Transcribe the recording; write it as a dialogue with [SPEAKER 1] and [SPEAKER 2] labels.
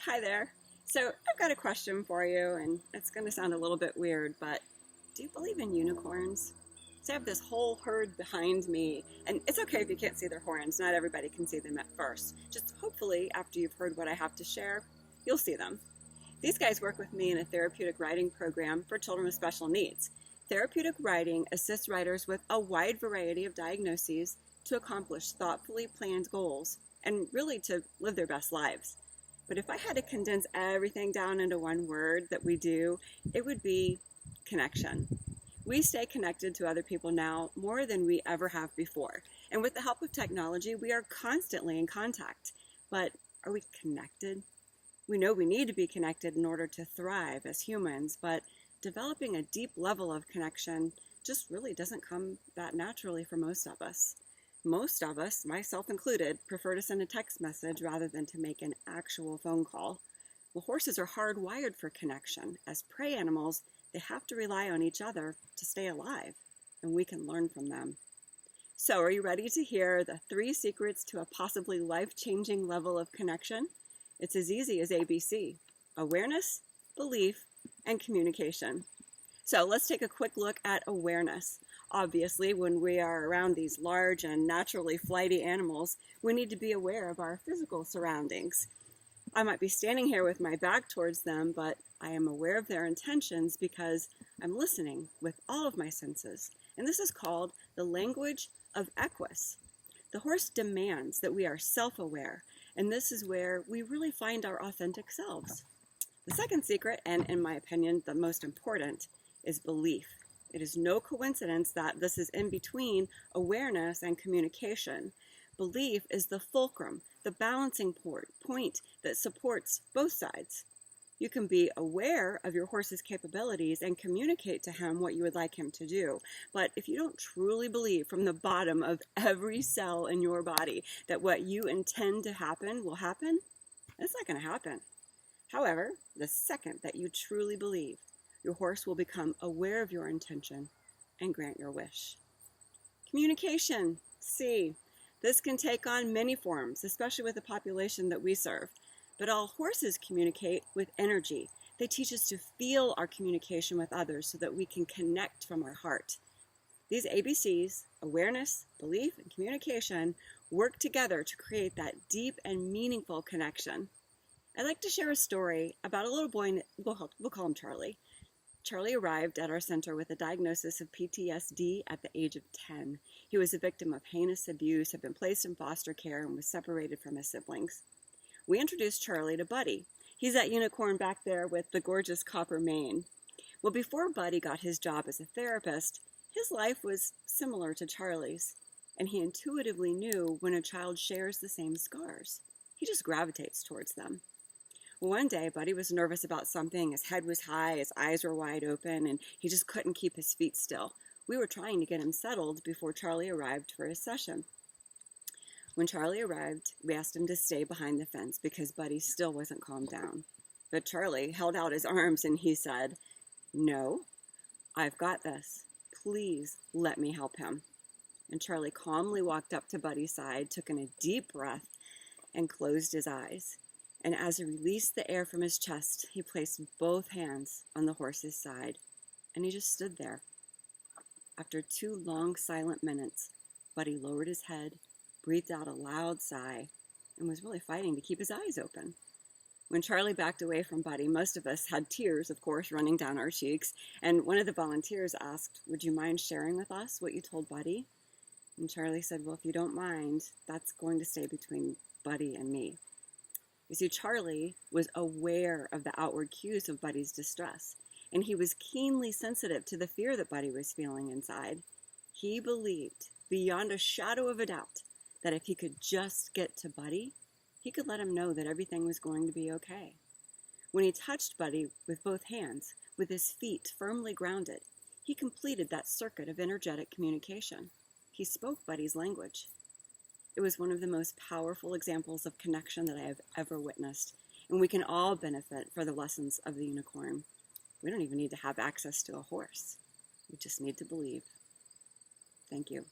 [SPEAKER 1] Hi there. So I've got a question for you, and it's going to sound a little bit weird, but do you believe in unicorns? So I have this whole herd behind me, and it's okay if you can't see their horns. Not everybody can see them at first. Just hopefully, after you've heard what I have to share, you'll see them. These guys work with me in a therapeutic writing program for children with special needs. Therapeutic writing assists writers with a wide variety of diagnoses to accomplish thoughtfully planned goals and really to live their best lives. But if I had to condense everything down into one word that we do, it would be connection. We stay connected to other people now more than we ever have before. And with the help of technology, we are constantly in contact. But are we connected? We know we need to be connected in order to thrive as humans, but developing a deep level of connection just really doesn't come that naturally for most of us. Most of us, myself included, prefer to send a text message rather than to make an actual phone call. Well, horses are hardwired for connection. As prey animals, they have to rely on each other to stay alive, and we can learn from them. So, are you ready to hear the 3 secrets to a possibly life-changing level of connection? It's as easy as ABC: awareness, belief, and communication. So let's take a quick look at awareness. Obviously, when we are around these large and naturally flighty animals, we need to be aware of our physical surroundings. I might be standing here with my back towards them, but I am aware of their intentions because I'm listening with all of my senses. And this is called the language of equus. The horse demands that we are self-aware, and this is where we really find our authentic selves. The second secret, and in my opinion, the most important, is belief. It is no coincidence that this is in between awareness and communication. Belief is the fulcrum, the balancing point that supports both sides. You can be aware of your horse's capabilities and communicate to him what you would like him to do. But if you don't truly believe from the bottom of every cell in your body that what you intend to happen will happen, it's not going to happen. However, the second that you truly believe, your horse will become aware of your intention and grant your wish. Communication, C. This can take on many forms, especially with the population that we serve. But all horses communicate with energy. They teach us to feel our communication with others so that we can connect from our heart. These ABCs, awareness, belief, and communication, work together to create that deep and meaningful connection. I'd like to share a story about a little boy, we'll call him Charlie. Charlie arrived at our center with a diagnosis of PTSD at the age of 10. He was a victim of heinous abuse, had been placed in foster care, and was separated from his siblings. We introduced Charlie to Buddy. He's that unicorn back there with the gorgeous copper mane. Well, before Buddy got his job as a therapist, his life was similar to Charlie's, and he intuitively knew when a child shares the same scars. He just gravitates towards them. One day, Buddy was nervous about something. His head was high, his eyes were wide open, and he just couldn't keep his feet still. We were trying to get him settled before Charlie arrived for his session. When Charlie arrived, we asked him to stay behind the fence because Buddy still wasn't calmed down. But Charlie held out his arms and he said, "No, I've got this. Please let me help him." And Charlie calmly walked up to Buddy's side, took in a deep breath, and closed his eyes. And as he released the air from his chest, he placed both hands on the horse's side, and he just stood there. After 2 long, silent minutes, Buddy lowered his head, breathed out a loud sigh, and was really fighting to keep his eyes open. When Charlie backed away from Buddy, most of us had tears, of course, running down our cheeks, and one of the volunteers asked, "Would you mind sharing with us what you told Buddy?" And Charlie said, "Well, if you don't mind, that's going to stay between Buddy and me." You see, Charlie was aware of the outward cues of Buddy's distress, and he was keenly sensitive to the fear that Buddy was feeling inside. He believed, beyond a shadow of a doubt, that if he could just get to Buddy, he could let him know that everything was going to be okay. When he touched Buddy with both hands, with his feet firmly grounded, he completed that circuit of energetic communication. He spoke Buddy's language. It was one of the most powerful examples of connection that I have ever witnessed, and we can all benefit for the lessons of the unicorn. We don't even need to have access to a horse. We just need to believe. Thank you.